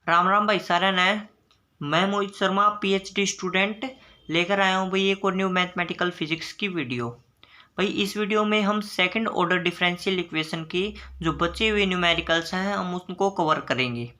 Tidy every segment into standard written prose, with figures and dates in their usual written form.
राम राम भाई सारन है। मैं मोहित शर्मा पीएचडी स्टूडेंट लेकर आया हूँ भाई एक और न्यू मैथमेटिकल फिजिक्स की वीडियो। भाई इस वीडियो में हम सेकंड ऑर्डर डिफरेंशियल इक्वेशन की जो बचे हुए न्यूमेरिकल्स हैं हम उनको कवर करेंगे।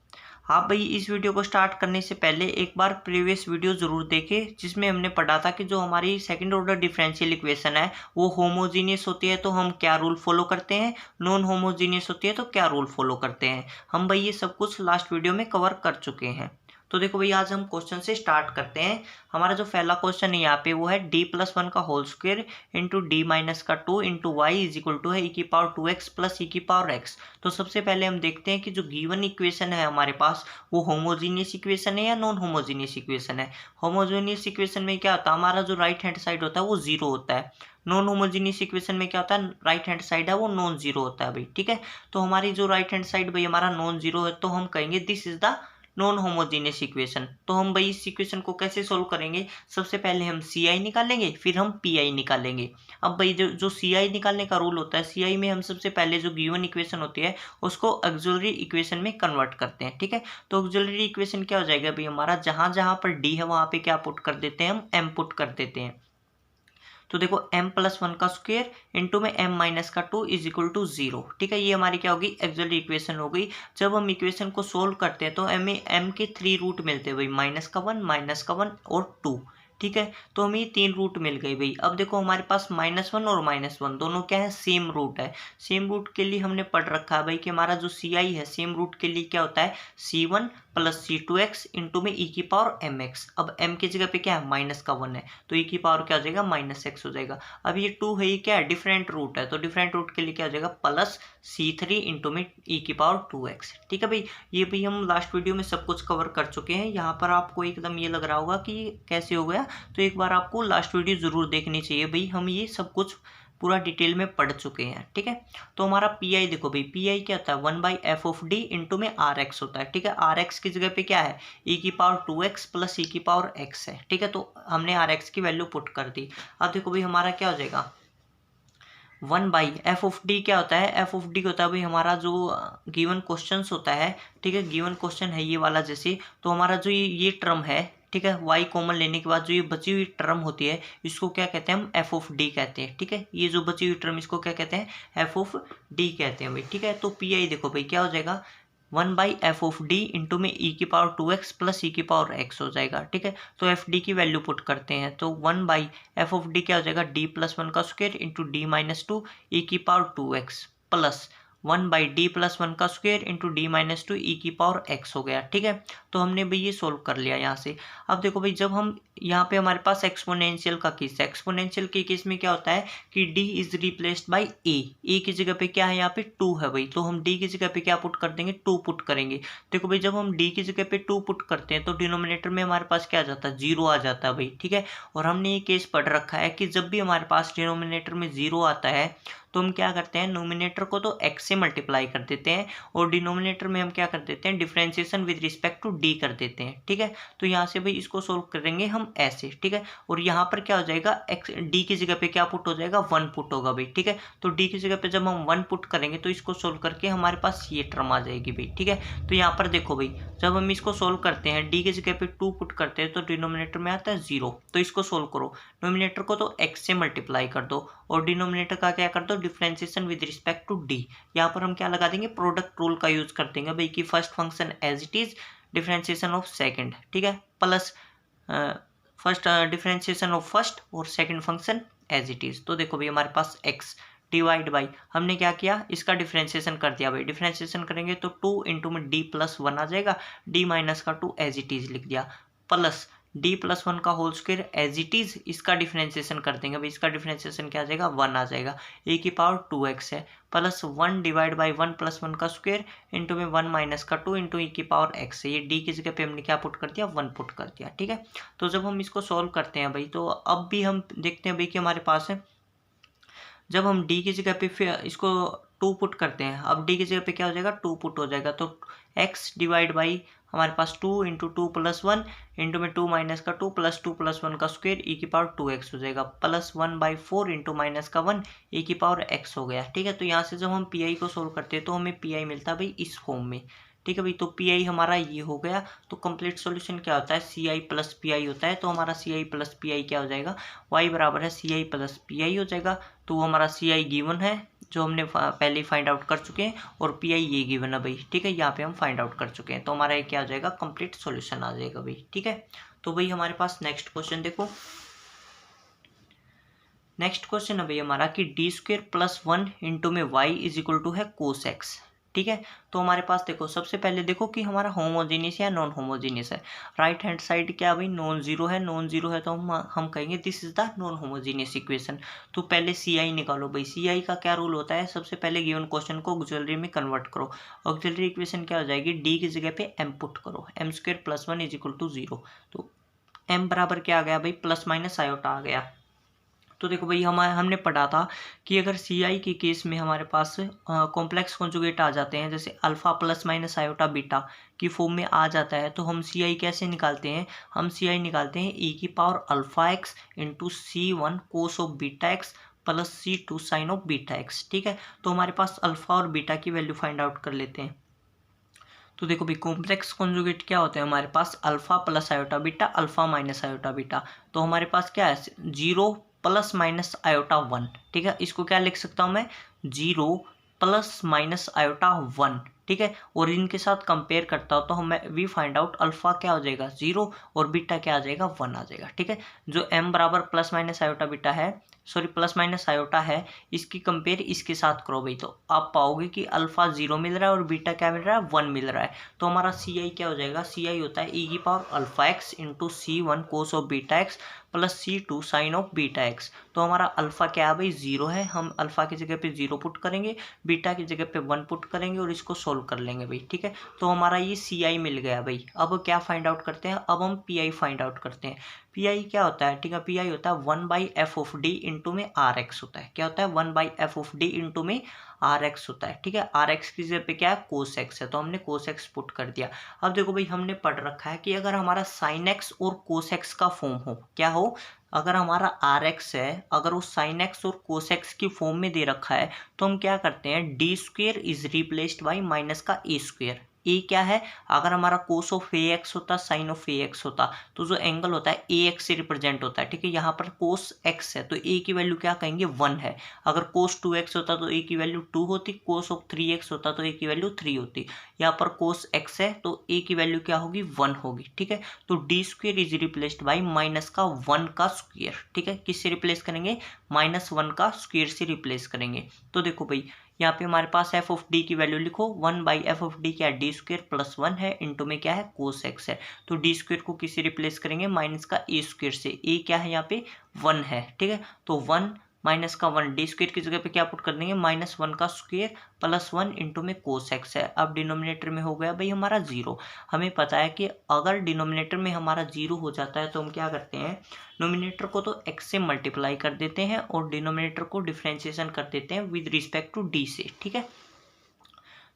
आप भाई इस वीडियो को स्टार्ट करने से पहले एक बार प्रीवियस वीडियो ज़रूर देखें जिसमें हमने पढ़ा था कि जो हमारी सेकंड ऑर्डर डिफरेंशियल इक्वेशन है वो होमोजीनियस होती है तो हम क्या रूल फॉलो करते हैं, नॉन होमोजीनियस होती है तो क्या रूल फॉलो करते हैं। हम भाई ये सब कुछ लास्ट वीडियो में कवर कर चुके हैं। तो देखो भाई आज हम क्वेश्चन से स्टार्ट करते हैं। हमारा जो पहला क्वेश्चन है यहाँ पे वो है d+1 का whole square into D minus का 2 into Y is equal to है ई की पावर 2x प्लस ई की पावर x। तो सबसे पहले हम देखते हैं कि जो गिवन इक्वेशन है हमारे पास वो होमोजीनियस इक्वेशन है या नॉन होमोजीनियस इक्वेशन है। होमोजीनियस इक्वेशन में क्या होता है, हमारा जो राइट हैंड साइड होता है वो जीरो होता है। नॉन होमोजीनियस इक्वेशन में क्या होता है, राइट हैंड साइड है वो नॉन जीरो होता है भाई। ठीक है, तो हमारी जो राइट हैंड साइड भाई हमारा नॉन जीरो है तो हम कहेंगे this is the non homogeneous equation. तो हम भाई इस इक्वेशन को कैसे सोल्व करेंगे, सबसे पहले हम सी आई निकालेंगे फिर हम पी आई निकालेंगे। अब भाई जो सी आई निकालने का रूल होता है, सी आई में हम सबसे पहले जो गिवन इक्वेशन होती है उसको ऑक्सिलरी इक्वेशन में कन्वर्ट करते हैं। ठीक है, तो ऑक्सिलरी इक्वेशन क्या हो जाएगा भाई हमारा, जहाँ जहाँ पर डी है वहाँ पे क्या पुट कर देते हैं, हम एम पुट कर देते हैं। तो देखो m+1 का स्क्वायर इंटू में m-2 इज इक्वल टू 0। ठीक है, ये हमारी क्या होगी, ऑक्सिलरी इक्वेशन हो गई। जब हम इक्वेशन को सोल्व करते हैं तो हमें m के 3 रूट मिलते हैं भाई, -1 और 2। ठीक है, तो हमें ये 3 रूट मिल गए भाई। अब देखो हमारे पास -1 और -1 दोनों क्या है, सेम रूट है। सेम रूट के लिए हमने पढ़ रखा है भाई कि हमारा जो सी आई है सेम रूट के लिए क्या होता है, c1 प्लस c2x इंटू में ई की पावर mx। अब m की जगह पे क्या है, -1 है तो ई की पावर क्या हो जाएगा, -x हो जाएगा। अब ये 2 है, ये क्या है, डिफरेंट रूट है तो डिफरेंट रूट के लिए क्या हो जाएगा, प्लस c3 इंटू में ई की पावर 2x। ठीक है भाई, ये भी हम लास्ट वीडियो में सब कुछ कवर कर चुके हैं। यहाँ पर आपको एकदम ये लग रहा होगा कि कैसे हो गया, तो एक बार आपको लास्ट वीडियो ज़रूर देखनी चाहिए भाई, हम ये सब कुछ पूरा डिटेल में पढ़ चुके हैं। ठीक है, तो हमारा पी आई देखो भाई, पी आई क्या होता है, 1/f(d) इंटू में आर एक्स होता है। ठीक है, आर एक्स की जगह पे क्या है, ई की पावर 2x प्लस ई की पावर x है। ठीक है, तो हमने आर एक्स की वैल्यू पुट कर दी। अब देखो भाई हमारा क्या हो जाएगा, 1/f(d) क्या होता है, f(d) होता है भाई हमारा जो गिवन क्वेश्चन होता है। ठीक है, गिवन क्वेश्चन है ये वाला जैसे, तो हमारा जो ये टर्म है, ठीक है, y कॉमन लेने के बाद जो ये बची हुई टर्म होती है इसको क्या कहते हैं, हम f(d) कहते हैं। ठीक है, ये जो बची हुई टर्म इसको क्या कहते हैं, f(d) कहते हैं भाई। ठीक है, तो पी आई देखो भाई क्या हो जाएगा, 1/f(d) इंटू में ई की पावर 2x प्लस ई की पावर x हो जाएगा। ठीक है, तो एफ डी की वैल्यू पुट करते हैं तो 1/f(d) क्या हो जाएगा, d+1 का स्क्वायर इंटू d-2 ई की पावर 2x प्लस 1/d+1 का स्क्वायर इंटू d-2 ई की पावर x हो गया। ठीक है, तो हमने भाई ये सोल्व कर लिया यहाँ से। अब देखो भाई जब हम यहाँ पे हमारे पास एक्सपोनेंशियल का केस है, एक्सपोनेंशियल के केस में क्या होता है कि d is replaced by a की जगह पे क्या है, यहाँ पे 2 है भाई, तो हम d की जगह पे क्या पुट कर देंगे, 2 पुट करेंगे। देखो भाई जब हम d की जगह पे 2 पुट करते हैं तो डिनोमिनेटर में हमारे पास क्या आ जाता है, 0 आ जाता है भाई। ठीक है, और हमने ये केस पढ़ रखा है कि जब भी हमारे पास डिनोमिनेटर में 0 आता है तो हम क्या करते हैं, नोमिनेटर को तो x से मल्टीप्लाई कर देते हैं और डिनोमिनेटर में हम क्या कर देते हैं, differentiation with respect to d कर देते हैं। ठीक है, तो यहाँ से भाई इसको सोल्व करेंगे हम ऐसे। ठीक है, और यहाँ पर क्या हो जाएगा, x d की जगह पे क्या पुट हो जाएगा, 1 पुट होगा भाई। ठीक है, तो d की जगह पे जब हम 1 पुट करेंगे तो इसको सोल्व करके हमारे पास ये टर्म आ जाएगी भाई। ठीक है, तो यहाँ पर देखो भाई जब हम इसको सोल्व करते हैं d की जगह पे 2 पुट करते हैं तो डिनोमिनेटर में आता है 0, तो इसको सोल्व करो, नोमिनेटर को तो x से मल्टीप्लाई कर दो और डिनोमिनेटर का क्या कर दो, differentiation with respect to d। यहाँ पर हम क्या लगा देंगे, प्रोडक्ट रूल का यूज कर देंगे भाई कि first function as it is differentiation of second. ठीक है, plus first differentiation of first और second function as it is. तो देखो भाई हमारे पास x डिवाइड बाई हमने क्या किया, इसका डिफरेंशिएशन कर दिया भाई। डिफरेंशिएशन करेंगे तो 2 इंटू में d+1 आ जाएगा, d-2 एज इट इज लिख दिया, प्लस d+1 का whole square as it is, इसका डिफरेंशिएशन कर देंगे भाई। इसका डिफरेंशिएशन क्या आ जाएगा, 1 आ जाएगा, ए की पावर 2x है, प्लस 1 डिवाइड बाई 1+1 का स्क्वायर इंटू में 1-2 इंटू ई की पावर x है। ये d की जगह पे हमने क्या पुट कर दिया, 1 पुट कर दिया। ठीक है, तो जब हम इसको सॉल्व करते हैं भाई तो अब भी हम देखते हैं भाई कि हमारे पास है, जब हम d की जगह पे फिर इसको 2 पुट करते हैं, अब d की जगह पे क्या हो जाएगा, 2 पुट हो जाएगा, तो x डिवाइड बाई हमारे पास 2 इंटू 2+1 इंटू में 2-2 प्लस 2+1 का स्क्वायर ई की पावर 2x हो जाएगा, प्लस 1/4 इंटू -1 ई की पावर x हो गया। ठीक है, तो यहाँ से जब हम पी आई को सोल्व करते हैं तो हमें पी आई मिलता है भाई इस फॉर्म में। ठीक है भाई। तो पी आई हमारा ये हो गया। तो कंप्लीट सॉल्यूशन क्या होता है, सी आई प्लस पी आई होता है। तो हमारा सी आई प्लस पी आई क्या हो जाएगा, वाई बराबर है सी आई प्लस पी आई हो जाएगा। तो वो हमारा सी आई गिवन है जो हमने पहले ही फाइंड आउट कर चुके हैं, और पी आई ये गिवन है भाई, ठीक है, यहाँ पे हम फाइंड आउट कर चुके हैं। तो हमारा ये क्या हो जाएगा, कंप्लीट सॉल्यूशन आ जाएगा भाई, ठीक है। तो भाई हमारे पास नेक्स्ट क्वेश्चन देखो, नेक्स्ट क्वेश्चन है भाई हमारा कि डी स्क्वेयर प्लस 1 इंटू में वाई इज इक्वल टू है कोस एक्स, ठीक है। तो हमारे पास देखो सबसे पहले देखो कि हमारा होमोजीनियस या नॉन होमोजीनियस है। राइट हैंड साइड क्या भाई, नॉन जीरो है, नॉन जीरो है तो हम कहेंगे this is the non homogeneous equation. तो पहले सी आई निकालो भाई। सी आई का क्या रूल होता है, सबसे पहले गिवन क्वेश्चन को ऑक्सिलरी में कन्वर्ट करो। ऑक्सिलरी इक्वेशन क्या हो जाएगी, डी की जगह पे एम पुट करो, M square plus 1 is equal to 0। तो एम बराबर क्या आ गया भाई, प्लस माइनस आयोटा आ गया। तो देखो भाई हमने पढ़ा था कि अगर सी आई के केस में हमारे पास कॉम्प्लेक्स कॉन्जुगेट आ जाते हैं, जैसे alpha plus minus iota beta की फॉर्म में आ जाता है, तो हम सी आई कैसे निकालते हैं, हम सी आई निकालते हैं ई की power alpha X into C one cos of beta X plus C two sine of beta X, ठीक है। तो हमारे पास अल्फा और बीटा की वैल्यू फाइंड आउट कर लेते हैं। तो देखो भाई कॉम्प्लेक्स कॉन्जुगेट क्या होते हैं हमारे पास, alpha plus iota beta, alpha minus iota beta. तो हमारे पास क्या है, 0 प्लस माइनस आयोटा 1, ठीक है। इसको क्या लिख सकता हूँ मैं, 0 प्लस माइनस आयोटा 1, ठीक है। और इनके साथ कंपेयर करता हूँ तो हमें वी फाइंड आउट अल्फा क्या हो जाएगा 0 और बीटा क्या आ जाएगा 1 आ जाएगा, ठीक है। जो m बराबर प्लस माइनस आयोटा बीटा है, सॉरी प्लस माइनस आयोटा है, इसकी कंपेयर इसके साथ करो भाई, तो आप पाओगे कि अल्फा 0 मिल रहा है और बीटा क्या मिल रहा है 1 मिल रहा है। तो हमारा सी आई क्या हो जाएगा, सी आई होता है ई की power alpha X into C one cos of beta X plus C two sine of beta X. तो हमारा अल्फा क्या है भाई 0 है, हम अल्फा की जगह पे 0 पुट करेंगे, बीटा की जगह पे 1 पुट करेंगे और इसको सोल्व कर लेंगे भाई, ठीक है। तो हमारा ये सी आई मिल गया भाई। अब क्या फाइंड आउट करते हैं, अब हम पी आई फाइंड आउट करते हैं। पी आई क्या होता है, ठीक है, पी आई होता है 1/f ऑफ डी इंटू में आर एक्स होता है। क्या होता है, 1/f ऑफ डी इंटू में आर एक्स होता है, ठीक है। आर एक्स की जगह पे क्या है, कोस एक्स है, तो हमने कोस एक्स पुट कर दिया। अब देखो भाई हमने पढ़ रखा है कि अगर हमारा साइन एक्स और कोस एक्स का फॉर्म हो, क्या हो, अगर हमारा आर एक्स है, अगर वो साइन एक्स और कोस एक्स की फॉर्म में दे रखा है, तो हम क्या करते हैं, D square is replaced by minus का ए स्क्वेयर। ए क्या है, अगर हमारा कोस ऑफ ए एक्स होता, साइन ऑफ ए एक्स होता, तो जो एंगल होता है ए एक्स से रिप्रेजेंट होता है, ठीक है। यहाँ पर कोस एक्स है तो ए की वैल्यू क्या कहेंगे 1 है। अगर कोस 2x होता तो ए की वैल्यू 2 होती, कोस ऑफ 3x होता तो ए की वैल्यू 3 होती। यहाँ पर कोस एक्स है तो ए की वैल्यू क्या होगी 1 होगी, ठीक है। तो D square is replaced by minus का 1 का स्क्वेयर, ठीक है। किससे रिप्लेस करेंगे, -1 का स्क्वेयर से रिप्लेस करेंगे। तो देखो भाई यहाँ पे हमारे पास एफ ऑफ डी की वैल्यू लिखो, 1/f ऑफ डी क्या है, डी स्क्वेयर प्लस 1 है इंटू में क्या है कोस एक्स है। तो डी स्क्वेयर को किसी रिप्लेस करेंगे, माइनस का ए स्क्वेयर से, ए क्या है यहाँ पे 1 है, ठीक है। तो 1 माइनस का 1 डी स्क्वेयर की जगह पे क्या पुट कर देंगे, -1 का स्क्वेयर प्लस 1 इंटू में कोस एक्स है। अब डिनोमिनेटर में हो गया भाई हमारा 0। हमें पता है कि अगर डिनोमिनेटर में हमारा 0 हो जाता है तो हम क्या करते हैं, नोमिनेटर को तो x से मल्टीप्लाई कर देते हैं और डिनोमिनेटर को डिफ्रेंशिएशन कर देते हैं विद रिस्पेक्ट टू d से, ठीक है।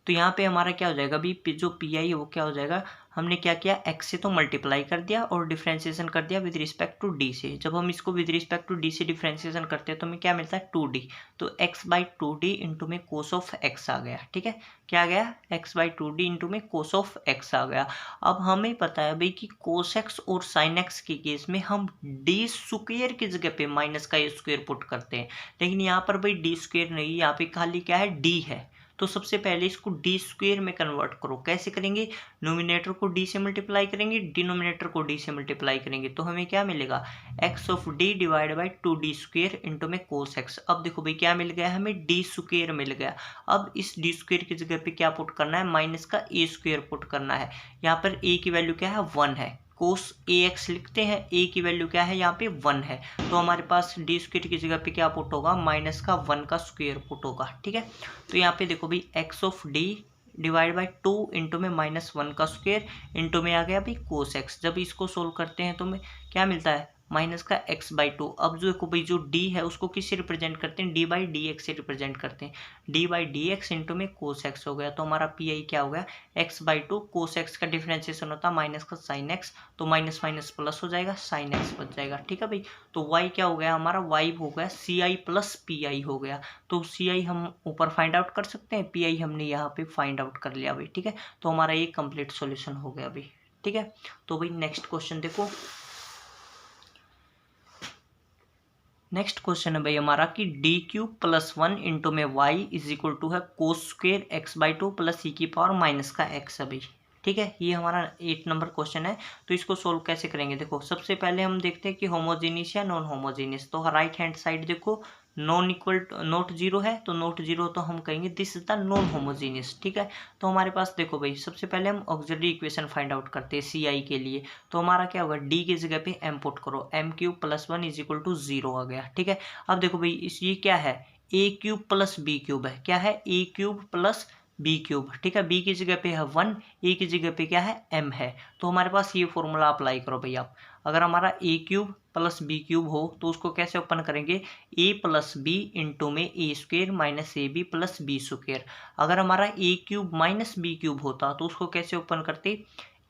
तो यहाँ पे हमारा क्या हो जाएगा अभी, जो पी आई है वो क्या हो जाएगा, हमने क्या किया, x से तो मल्टीप्लाई कर दिया और डिफ्रेंशिएशन कर दिया विद रिस्पेक्ट टू d से। जब हम इसको विद रिस्पेक्ट टू d से डिफ्रेंशिएशन करते हैं तो हमें क्या मिलता है 2d। तो x/2d इंटू में कोस ऑफ x आ गया, ठीक है। क्या आ गया, x/2d इंटू में कोस ऑफ x आ गया। अब हमें पता है भाई कि कोस x और साइन x के केस में हम d स्क्वायर की जगह पे माइनस का स्क्वायर पुट करते हैं, लेकिन यहाँ पर भाई d स्क्वायर नहीं, यहाँ पे खाली क्या है d है। तो सबसे पहले इसको डी स्क्वेयर में कन्वर्ट करो। कैसे करेंगे, नोमिनेटर को डी से मल्टीप्लाई करेंगे, डिनोमिनेटर को डी से मल्टीप्लाई करेंगे, तो हमें क्या मिलेगा, x of D divide by 2d square into में कोस एक्स। अब देखो भाई क्या मिल गया, हमें डी स्क्वेयर मिल गया। अब इस डी स्क्वेयर की जगह पे क्या पुट करना है, माइनस का ए स्क्वेयर पुट करना है। यहाँ पर ए की वैल्यू क्या है 1 है, कोस ए एक्स लिखते हैं, ए की वैल्यू क्या है यहाँ पे 1 है। तो हमारे पास डी स्क्वेयर की जगह पे क्या पुट होगा, माइनस का 1 का स्क्वेयर पुट होगा, ठीक है। तो यहाँ पे देखो भाई x of D divide by 2 into में -1 का स्क्वेयर इंटू में आ गया भाई कोस एक्स। जब इसको सोल्व करते हैं तो में क्या मिलता है, माइनस का x/2। अब जो देखो भाई जो d है उसको किससे रिप्रेजेंट करते हैं, d/dx से रिप्रेजेंट करते हैं। d/dx इंटू में cos x हो गया, तो हमारा पी क्या हो गया, x/2 cos x का डिफरेंशिएशन होता है माइनस का sin x, तो माइनस माइनस प्लस हो जाएगा, sin x बच जाएगा। ठीक है भाई, तो y क्या हो गया हमारा, y हो गया ci प्लस पी हो गया। तो ci हम ऊपर फाइंड आउट कर सकते हैं, पी हमने यहाँ पे फाइंड आउट कर लिया भाई। ठीक है, तो हमारा ये कंप्लीट सॉल्यूशन हो गया भाई। ठीक है, तो भाई नेक्स्ट क्वेश्चन देखो। नेक्स्ट क्वेश्चन है भाई हमारा कि d³+1 इंटू में y इज इक्वल टू है cos² x/2 प्लस e की पावर माइनस का x है भाई। ठीक है, ये हमारा 8 नंबर क्वेश्चन है। तो इसको सोल्व कैसे करेंगे, देखो सबसे पहले हम देखते हैं कि होमोजीनियस या नॉन होमोजीनियस। तो राइट हैंड साइड देखो नॉन इक्वल नॉट जीरो है, तो नॉट जीरो तो हम कहेंगे this is the non homogeneous. ठीक है, तो हमारे पास देखो भाई सबसे पहले हम ऑक्सिलरी इक्वेशन फाइंड आउट करते हैं सी के लिए। तो हमारा क्या होगा, डी की जगह पे m पुट करो, m³+1 इज इक्वल टू 0 आ गया। ठीक है, अब देखो भाई इस ये क्या है, a³ प्लस b³ है, क्या है a³ प्लस b³। ठीक है, b की जगह पे है 1, a की जगह पे क्या है m है। तो हमारे पास ये फॉर्मूला अप्लाई करो भाई आप। अगर हमारा a³ प्लस b³ हो तो उसको कैसे ओपन करेंगे, a प्लस बी इंटू में a² minus ab plus b²। अगर हमारा a³ माइनस b³ होता तो उसको कैसे ओपन करते,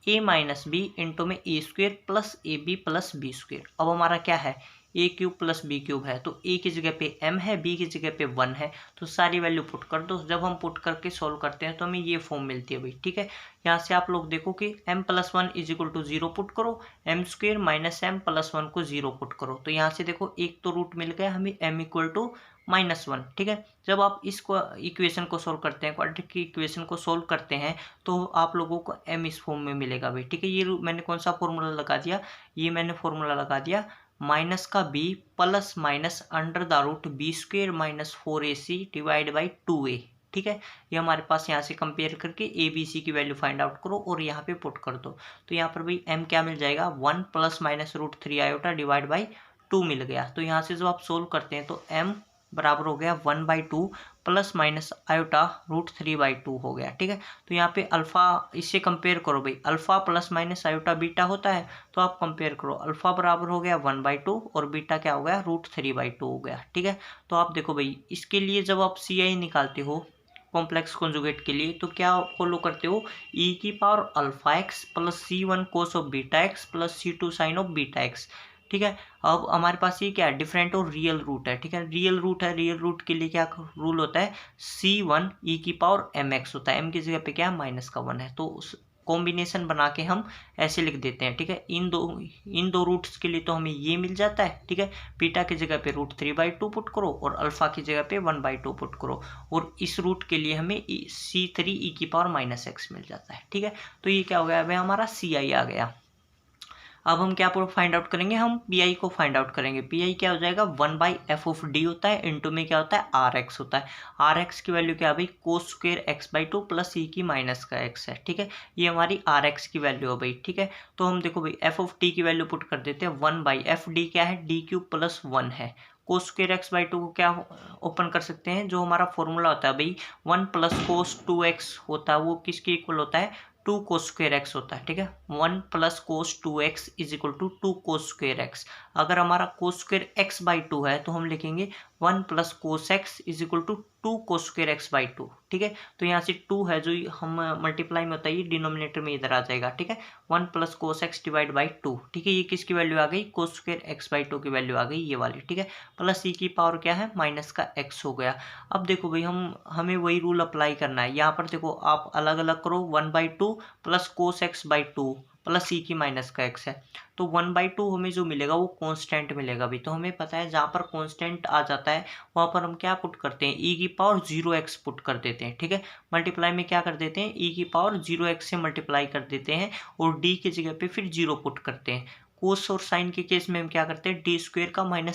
a माइनस बी इंटू में a² plus ab plus b²। अब हमारा क्या है, a³ प्लस b³ है, तो a की जगह पे m है, b की जगह पे 1 है, तो सारी वैल्यू पुट कर दो। जब हम पुट करके सॉल्व करते हैं तो हमें ये फॉर्म मिलती है भाई। ठीक है, यहाँ से आप लोग देखो कि m+1 is equal to 0 put करो, m² माइनस m+1 को 0 पुट करो। तो यहाँ से देखो एक तो रूट मिल गया हमें m इक्वल टू -1। ठीक है, जब आप इस इक्वेशन को सोल्व करते हैं, क्वाड्रेटिक की इक्वेशन को सोल्व करते हैं, तो आप लोगों को m इस फॉर्म में मिलेगा भाई। ठीक है, ये मैंने कौन सा फॉर्मूला लगा दिया, ये मैंने फॉर्मूला लगा दिया माइनस का b plus minus √b² minus 4ac divide by 2a। ठीक है, ये हमारे पास यहाँ से कंपेयर करके ए बी सी की वैल्यू फाइंड आउट करो और यहाँ पे पुट कर दो। तो यहाँ पर भाई m क्या मिल जाएगा, 1 plus minus √3i divide by 2 मिल गया। तो यहाँ से जब आप सोल्व करते हैं तो m बराबर हो गया 1/2 प्लस माइनस आयोटा √3/2 हो गया। ठीक है, तो यहाँ पे अल्फा इससे कंपेयर करो भाई, alpha plus minus iota beta होता है, तो आप कंपेयर करो, अल्फा बराबर हो गया 1/2 और बीटा क्या हो गया √3/2 हो गया। ठीक है, तो आप देखो भाई इसके लिए जब आप सी निकालते हो कॉम्प्लेक्स कॉन्जुगेट के लिए, तो क्या फॉलो करते हो, e की power alpha x plus c1 cos of beta x plus c2 sine of beta x। ठीक है, अब हमारे पास ये क्या है, डिफरेंट और रियल रूट है। ठीक है, रियल रूट है, रियल रूट के लिए क्या रूल होता है, c1 e की पावर mx होता है, m की जगह पे क्या है -1 है, तो उस कॉम्बिनेशन बना के हम ऐसे लिख देते हैं। ठीक है, इन दो रूट्स के लिए तो हमें ये मिल जाता है। ठीक है, बीटा की जगह पे √3/2 पुट करो और अल्फा की जगह पे 1/2 पुट करो, और इस रूट के लिए हमें c3 e की पावर -x मिल जाता है। ठीक है, तो ये क्या हो गया, भाई हमारा ci आ गया। अब हम क्या फाइंड आउट करेंगे, हम पी को फाइंड आउट करेंगे। पी क्या हो जाएगा, 1/f(d) होता है, इंटू में क्या होता है rx होता है। rx की वैल्यू क्या है भाई, cos² x/2 प्लस e की माइनस का x है। ठीक है, ये हमारी rx की वैल्यू है भाई। ठीक है, तो हम देखो भाई f(d) की वैल्यू पुट कर देते हैं, 1/f(d) क्या है, d³+1 है। cos² x/2 को क्या ओपन कर सकते हैं, जो हमारा फॉर्मूला होता है भाई 1 प्लस cos 2x होता है, वो किसके इक्वल होता है, 2 cos² x होता है। ठीक है, 1 plus cos 2x is equal to 2 cos² x। अगर हमारा cos² x/2 है तो हम लिखेंगे 1 plus cos x is equal to 2 cos² x/2। ठीक है, तो यहाँ से 2 है जो हम मल्टीप्लाई में होता है, ये डिनोमिनेटर में इधर आ जाएगा। ठीक है, 1 plus cos x divide by 2। ठीक है, ये किसकी वैल्यू आ गई, cos² x/2 की वैल्यू आ गई, ये वाली। ठीक है, प्लस e की पावर क्या है, माइनस का x हो गया। अब देखो भाई हमें वही रूल अप्लाई करना है। यहाँ पर देखो आप अलग अलग करो, 1/2 plus cos x/2 plus e की माइनस का x है, तो 1/2 हमें जो मिलेगा वो कांस्टेंट मिलेगा भी। तो हमें पता है जहाँ पर कांस्टेंट आ जाता है वहाँ पर हम क्या पुट करते हैं, e की पावर 0x पुट कर देते हैं। ठीक है, मल्टीप्लाई में क्या कर देते हैं, e की पावर 0x से मल्टीप्लाई कर देते हैं और d की जगह पे फिर 0 पुट करते हैं। कोस और साइन के केस में हम क्या करते हैं, d² का -a²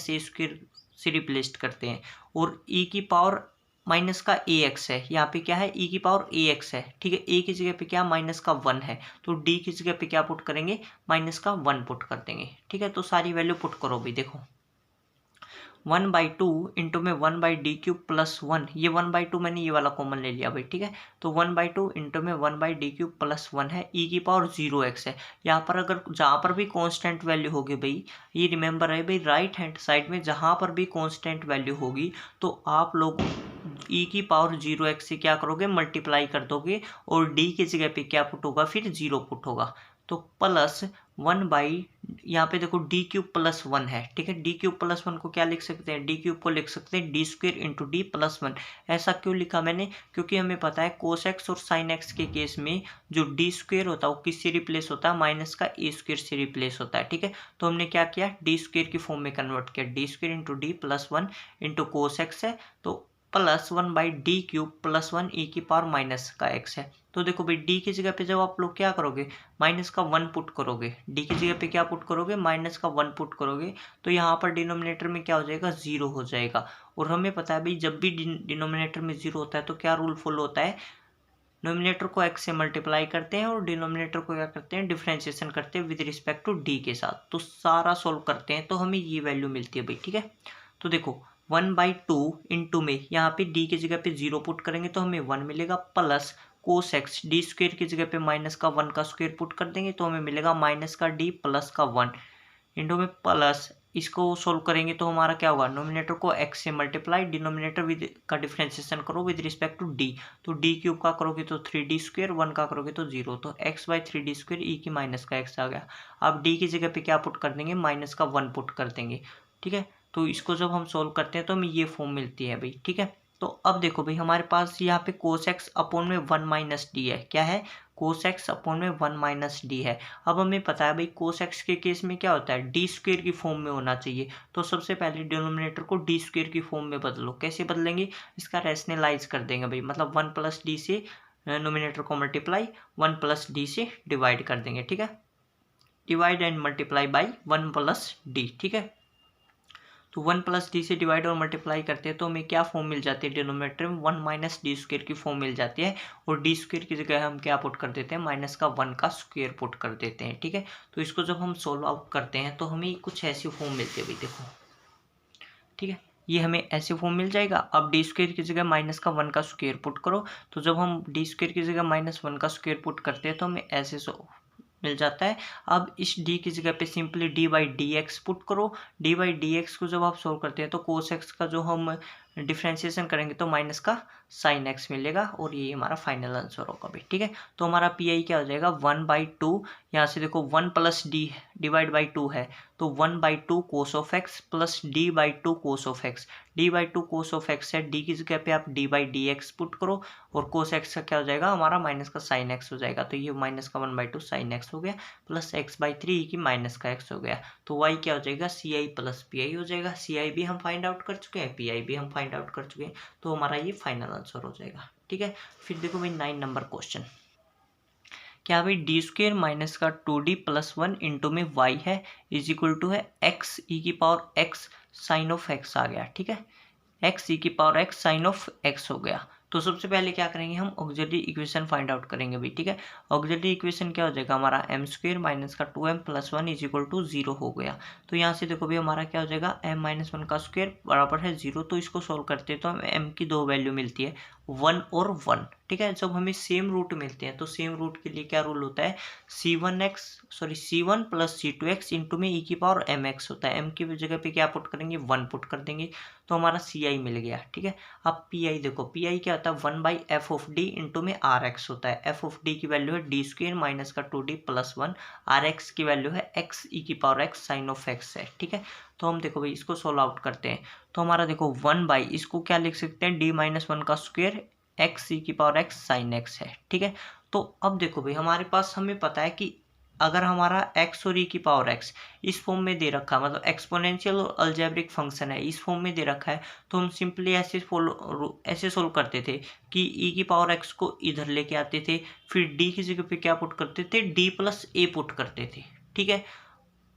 से रिप्लेस करते हैं, और e की पावर माइनस का ax है, यहाँ पे क्या है, e की पावर ax है। ठीक है, a की जगह पे क्या माइनस का 1 है, तो d की जगह पे क्या पुट करेंगे, -1 पुट कर देंगे। ठीक है, तो सारी वैल्यू पुट करो भी, देखो 1/2 इंटू में 1/d³ प्लस 1, ये 1/2 मैंने ये वाला कॉमन ले लिया भाई, ठीक है। तो 1/2 इंटू में 1/d³ प्लस 1 है, e की पावर 0x है। यहाँ पर अगर जहाँ पर भी कांस्टेंट वैल्यू होगी भाई, ये रिमेंबर है भाई, राइट हैंड साइड में जहाँ पर भी कांस्टेंट वैल्यू होगी तो आप लोग e की पावर 0x से क्या करोगे, मल्टीप्लाई कर दोगे, और d की जगह पे क्या पुट होगा, फिर 0 पुट होगा। तो प्लस 1 यहाँ पे देखो d³ प्लस 1 है, ठीक है। d³ प्लस 1 को क्या लिख सकते हैं, d³ को लिख सकते हैं d² इंटू डी प्लस 1। ऐसा क्यों लिखा मैंने, क्योंकि हमें पता है कोस एक्स और साइन एक्स के केस में जो d² होता है वो किससे रिप्लेस होता है, माइनस का a² से रिप्लेस होता है, ठीक है। तो हमने क्या किया, d² की फॉर्म में कन्वर्ट किया, d² into D plus 1 into cos x है, तो प्लस 1/d³ प्लस 1 e की पावर माइनस का x है। तो देखो भाई d की जगह पे जब आप लोग क्या करोगे, माइनस का 1 पुट करोगे, d की जगह पे क्या पुट करोगे, माइनस का 1 पुट करोगे, तो यहाँ पर डिनोमिनेटर में क्या हो जाएगा, 0 हो जाएगा। और हमें पता है भाई जब भी डिनोमिनेटर में 0 होता है तो क्या रूल फॉलो होता है, नोमिनेटर को x से मल्टीप्लाई करते हैं और डिनोमिनेटर को क्या करते हैं, डिफरेंशिएशन करते हैं विद रिस्पेक्ट टू d के साथ। तो सारा सोल्व करते हैं तो हमें ये वैल्यू मिलती है भाई, ठीक है। तो देखो 1/2 इंटू में यहाँ पे d की जगह पे 0 पुट करेंगे तो हमें 1 मिलेगा, प्लस कोस एक्स d² की जगह पे माइनस का 1 का स्क्वायर पुट कर देंगे तो हमें मिलेगा माइनस का d प्लस का 1 इंटू में प्लस, इसको सोल्व करेंगे तो हमारा क्या होगा, नोमिनेटर को x से मल्टीप्लाई, डिनोमिनेटर विद का डिफरेंशिएशन करो विद रिस्पेक्ट टू d। तो d³ का करोगे तो 3d², 1 का करोगे तो 0, तो x/3d² e की माइनस का x आ गया। अब d की जगह पे क्या पुट कर देंगे, माइनस का 1 पुट कर देंगे, ठीक है। तो इसको जब हम सोल्व करते हैं तो हमें ये फॉर्म मिलती है भाई, ठीक है। तो अब देखो भाई हमारे पास यहाँ पे कोस एक्स अपॉन में 1 माइनस डी है, क्या है, कोस एक्स अपॉन में 1 माइनस डी है। अब हमें पता है भाई कोस एक्स के केस में क्या होता है, d² की फॉर्म में होना चाहिए। तो सबसे पहले डिनोमिनेटर को d² की फॉर्म में बदलो, कैसे बदलेंगे, इसका रैशनलाइज कर देंगे भाई, मतलब 1 प्लस डी से नोमिनेटर को मल्टीप्लाई, 1 प्लस डी से डिवाइड कर देंगे, ठीक है। Divide and multiply by 1 plus D, ठीक है। तो 1 प्लस डी से डिवाइड और मल्टीप्लाई करते हैं तो हमें क्या फॉर्म मिल जाती है, डिनोमिनेटर में 1 माइनस d² की फॉर्म मिल जाती है, और d² की जगह हम क्या पुट कर देते हैं, माइनस का 1 का स्क्वायर पुट कर देते हैं, ठीक है। तो इसको जब हम सोल्व आउट करते हैं तो हमें कुछ ऐसी फॉर्म मिलती है भाई, देखो, ठीक है। ये हमें ऐसे फॉर्म मिल जाएगा। अब d² की जगह माइनस का 1 का स्क्वायर पुट करो, तो जब हम d² की जगह माइनस 1 का स्क्वायर पुट करते हैं तो हमें ऐसे मिल जाता है। अब इस d की जगह पे सिंपली d/dx पुट करो, d/dx को जब आप सोल्व करते हैं तो cos x का जो हम डिफ्रेंशिएशन करेंगे तो माइनस का sin x मिलेगा, और ये हमारा फाइनल आंसर होगा भाई, ठीक है। तो हमारा पी क्या हो जाएगा, 1/2, यहाँ से देखो 1 प्लस डी डिवाइड बाई 2 है, तो 1/2 cos of x plus d/2 cos of x, d/2 cos of x है, d की जगह पे आप d/dx पुट करो, और कोस एक्स का क्या हो जाएगा हमारा, माइनस का साइन एक्स हो जाएगा, तो ये माइनस का 1/2 साइन एक्स हो गया, प्लस x/3 की माइनस का x हो गया। तो y क्या हो जाएगा, ci प्लस पी हो जाएगा। ci भी हम फाइंड आउट कर चुके हैं, पी भी हम फाइंड आउट कर चुके हैं, तो हमारा ये फाइनल आंसर हो जाएगा, ठीक है। फिर देखो भाई 9 नंबर क्वेश्चन, क्या भाई d² माइनस का 2d प्लस 1 इंटू में y है इज इक्वल टू है x e की power x sine of x आ गया, ठीक है। x e की power x sine of x हो गया। तो सबसे पहले क्या करेंगे, हम ऑक्सिलरी इक्वेशन फाइंड आउट करेंगे भाई, ठीक है। ऑक्सिलरी इक्वेशन क्या हो जाएगा हमारा, m² माइनस का 2m plus 1 is equal to 0 हो गया। तो यहाँ से देखो भाई हमारा क्या हो जाएगा, m-1 का स्क्वायर बराबर है 0, तो इसको सोल्व करते हैं तो हमें m की दो वैल्यू मिलती है, 1 और 1, ठीक है। जब हमें सेम रूट मिलते हैं तो सेम रूट के लिए क्या रूल होता है, c1 प्लस c2x इंटू में e की पावर mx होता है, m की जगह पे क्या पुट करेंगे, 1 पुट कर देंगे, तो हमारा ci मिल गया, ठीक है। अब pi देखो, pi क्या होता है, 1/f ऑफ d इंटू में rx होता है, f ऑफ d की वैल्यू है d² माइनस का 2d प्लस 1, rx की वैल्यू है x e की power x sine of x है, ठीक है। तो हम देखो भाई इसको सोल्व आउट करते हैं, तो हमारा देखो 1/ इसको क्या लिख सकते हैं, d-1 का स्क्वायर x e की पावर x साइन x है, ठीक है। तो अब देखो भाई हमारे पास, हमें पता है कि अगर हमारा x और e की पावर x इस फॉर्म में दे रखा है, मतलब एक्सपोनेंशियल और अलजेब्रिक फंक्शन है, इस फॉर्म में दे रखा है, तो हम सिंपली ऐसे सोल्व करते थे कि e की पावर x को इधर लेके आते थे, फिर d की जगह पे क्या पुट करते थे, d प्लस a पुट करते थे, ठीक है।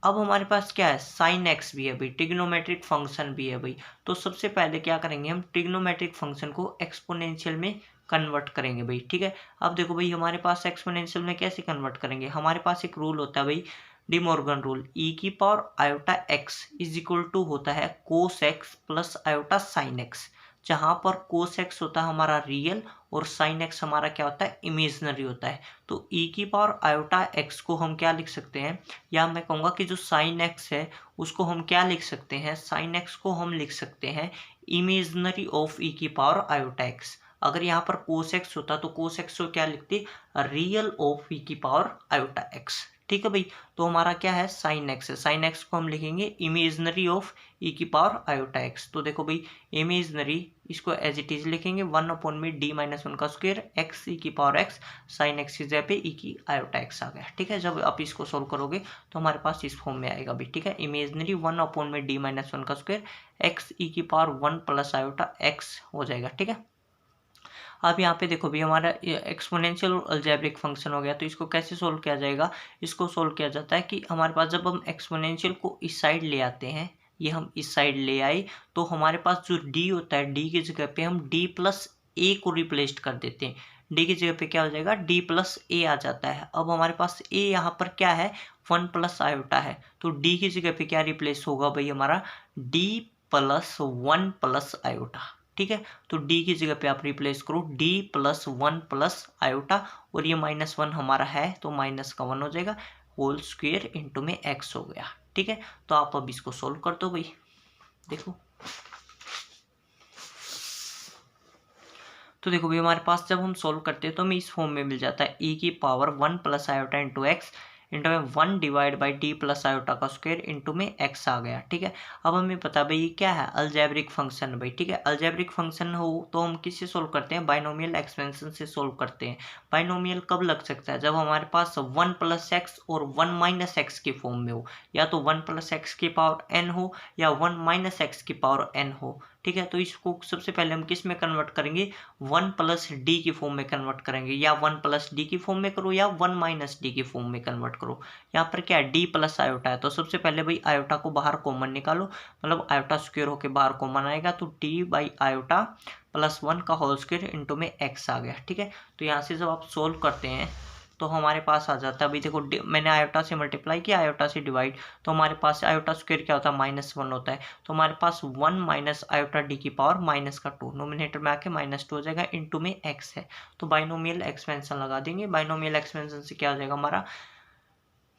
अब हमारे पास क्या है, साइन एक्स भी है भाई, ट्रिग्नोमेट्रिक फंक्शन भी है भाई। तो सबसे पहले क्या करेंगे, हम ट्रिग्नोमेट्रिक फंक्शन को एक्सपोनेंशियल में कन्वर्ट करेंगे भाई, ठीक है। अब देखो भाई हमारे पास एक्सपोनेंशियल में कैसे कन्वर्ट करेंगे, हमारे पास एक रूल होता है भाई, डी मॉर्गन रूल, ई की power iota X is equal to होता है cos X plus iota sine X, जहाँ पर कोस एक्स होता है हमारा रियल और साइन एक्स हमारा क्या होता है इमेजनरी होता है। तो ई की पावर आयोटा एक्स को हम क्या लिख सकते हैं, या मैं कहूँगा कि जो साइन एक्स है उसको हम क्या लिख सकते हैं, साइन एक्स को हम लिख सकते हैं इमेजनरी ऑफ ई की पावर आयोटा एक्स। अगर यहाँ पर कोस एक्स होता तो कोस एक्स को क्या लिखते, रियल ऑफ ई की पावर आयोटा एक्स। ठीक है भाई, तो हमारा क्या है साइन एक्स है, साइन एक्स को हम लिखेंगे इमेजनरी ऑफ ई की पावर आयोटा एक्स। तो देखो भाई इमेजनरी, इसको एज इट इज लिखेंगे 1/d-1 का स्क्वायर एक्स ई की पावर एक्स, साइन एक्स की जगह पे ई की आयोटा एक्स आ गया। ठीक है, जब आप इसको सोल्व करोगे तो हमारे पास इस फॉर्म में आएगा भाई। ठीक है, इमेजनरी 1/d-1 का स्क्वायर एक्स ई की पावर 1 प्लस आयोटा एक्स हो जाएगा। ठीक है, अब यहाँ पे देखो भी हमारा एक्सपोनेंशियल और अलजेब्रिक फंक्शन हो गया, तो इसको कैसे सोल्व किया जाएगा, इसको सोल्व किया जाता है कि हमारे पास जब हम एक्सपोनेंशियल को इस साइड ले आते हैं, ये हम इस साइड ले आए, तो हमारे पास जो डी होता है डी की जगह पे हम डी प्लस ए को रिप्लेस कर देते हैं। डी की जगह पे क्या हो जाएगा, डी प्लस ए आ जाता है। अब हमारे पास ए यहाँ पर क्या है 1 प्लस आयोटा है, तो डी की जगह पे क्या रिप्लेस होगा भाई हमारा डी प्लस 1 प्लस आयोटा। ठीक है, तो d की जगह पे आप रिप्लेस करो d प्लस 1 प्लस आयोटा, और ये -1 हमारा है तो माइनस का 1 हो जाएगा, होल स्क्वायर इंटू में x हो गया। ठीक है, तो आप अब इसको सोल्व कर दो भाई। देखो तो देखो भाई हमारे पास जब हम सोल्व करते हैं तो हमें इस फॉर्म में मिल जाता है e की power 1 plus iota into x into में 1 divide by D plus iota का स्क्वायर इंटू में x आ गया। ठीक है, अब हमें पता भाई ये क्या है अलजेब्रिक फंक्शन भाई। ठीक है, अलजेब्रिक फंक्शन हो तो हम किससे सोल्व करते हैं, बाइनोमियल एक्सपेंशन से सोल्व करते हैं। बाइनोमियल कब लग सकता है, जब हमारे पास 1 प्लस एक्स और 1 माइनस एक्स की फॉर्म में हो, या तो 1 प्लस एक्स की पावर n हो या 1 माइनस एक्स की पावर n हो। ठीक है, तो इसको सबसे पहले हम किस में कन्वर्ट करेंगे, 1 प्लस डी की फॉर्म में कन्वर्ट करेंगे, या 1 प्लस डी की फॉर्म में करो या 1 माइनस डी की फॉर्म में कन्वर्ट करो। यहाँ पर क्या है डी प्लस आयोटा है, तो सबसे पहले भाई आयोटा को बाहर कॉमन निकालो, मतलब आयोटा स्क्वायर होके बाहर कॉमन आएगा, तो डी बाई आयोटा प्लस 1 का होल स्क्वायर इंटू में एक्स आ गया। ठीक है, तो यहाँ से जब आप सोल्व करते हैं तो हमारे पास आ जाता है अभी देखो मैंने आयोटा से मल्टीप्लाई किया, आयोटा से डिवाइड, तो हमारे पास आयोटा स्क्वायर क्या होता है -1 होता है, तो हमारे पास 1 माइनस आयोटा डी की पावर -2 नोमिनेटर में आके -2 हो जाएगा, इंटू में एक्स है, तो बाइनोमियल एक्सपेंशन लगा देंगे। बाइनोमियल एक्सपेंशन से क्या हो जाएगा हमारा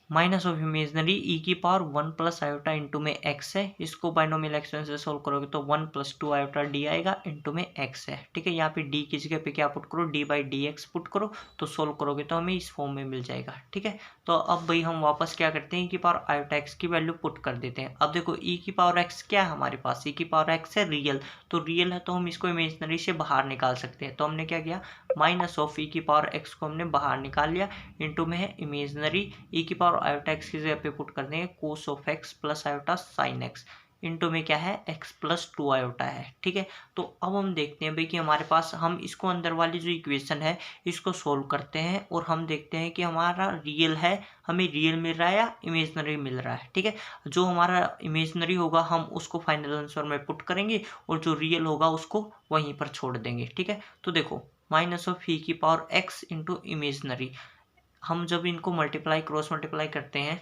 माइनस ऑफ इमेजनरी ई की पावर 1 प्लस आयोटा इंटू में एक्स है, इसको बाइनोमियल एक्सपेंशन से सोल्व करोगे तो 1 प्लस 2 आयोटा डी आएगा इंटू में एक्स है। ठीक है, यहाँ पे डी की जगह पे क्या पुट करो, D by D x put करो, तो सोल्व करोगे तो हमें इस फॉर्म में मिल जाएगा। ठीक है, तो अब भाई हम वापस क्या करते हैं, ई की पावर आयोटा एक्स की वैल्यू पुट कर देते हैं। अब देखो ई की पावर एक्स क्या है हमारे पास, ई की पावर एक्स है रियल, तो रियल है तो हम इसको इमेजनरी से बाहर निकाल सकते हैं, तो हमने क्या किया माइनस ऑफ ई की पावर एक्स को हमने बाहर निकाल लिया, इंटू में है इमेजनरी ई की पावर आयोटा एक्स की जगह पे पुट कर देंगे cos of x plus iota sine x, into में क्या है x प्लस 2 आयोटा है। ठीक है, तो अब हम देखते हैं भाई कि हमारे पास हम इसको अंदर वाली जो इक्वेशन है इसको सोल्व करते हैं और हम देखते हैं कि हमारा रियल है, हमें रियल मिल रहा है या इमेजनरी मिल रहा है। ठीक है, जो हमारा इमेजनरी होगा हम उसको फाइनल आंसर में पुट करेंगे और जो रियल होगा उसको वहीं पर छोड़ देंगे। ठीक है, तो देखो माइनस ऑफ ई की पावर x इंटू इमेजनरी, हम जब इनको मल्टीप्लाई क्रॉस मल्टीप्लाई करते हैं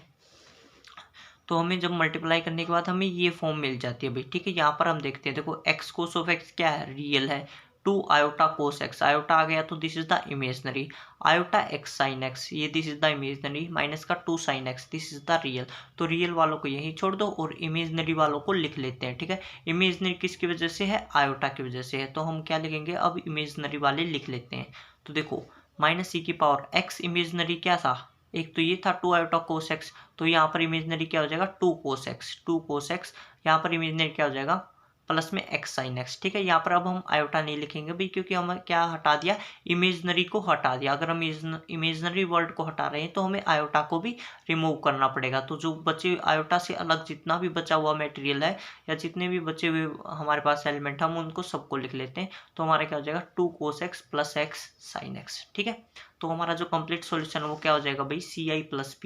तो हमें जब मल्टीप्लाई करने के बाद हमें ये फॉर्म मिल जाती है भाई। ठीक है, यहाँ पर हम देखते हैं देखो एक्स कोस ऑफ एक्स क्या है रियल है, 2 आयोटा कोस एक्स, आयोटा आ गया तो this is the imaginary, iota X sine X, ये this is the imaginary, minus का 2 sine X, this is the real. तो रियल वालों को यहीं छोड़ दो और इमेजनरी वालों को लिख लेते हैं। ठीक है, इमेजनरी किसकी वजह से है, आयोटा की वजह से है, तो हम क्या लिखेंगे अब इमेजनरी वाले लिख लेते हैं। तो देखो माइनस ई की पावर एक्स इमेजनरी क्या था, एक तो ये था 2 आयोटा कोस एक्स, तो यहाँ पर इमेजनरी क्या हो जाएगा 2 कोस एक्स, 2 कोस एक्स, यहाँ पर इमेजनरी क्या हो जाएगा प्लस में एक्स साइन एक्स। ठीक है, यहाँ पर अब हम आयोटा नहीं लिखेंगे भाई क्योंकि हम क्या हटा दिया, इमेजनरी को हटा दिया। अगर हम इमेजनरी वर्ड को हटा रहे हैं तो हमें आयोटा को भी रिमूव करना पड़ेगा, तो जो बचे आयोटा से अलग जितना भी बचा हुआ मटेरियल है या जितने भी बचे हुए हमारे पास एलिमेंट हम उनको सबको लिख लेते हैं, तो हमारा क्या हो जाएगा 2 कोस X plus x sine x. ठीक है, तो हमारा जो कंप्लीट सॉल्यूशन है वो क्या हो जाएगा भाई CI प्लस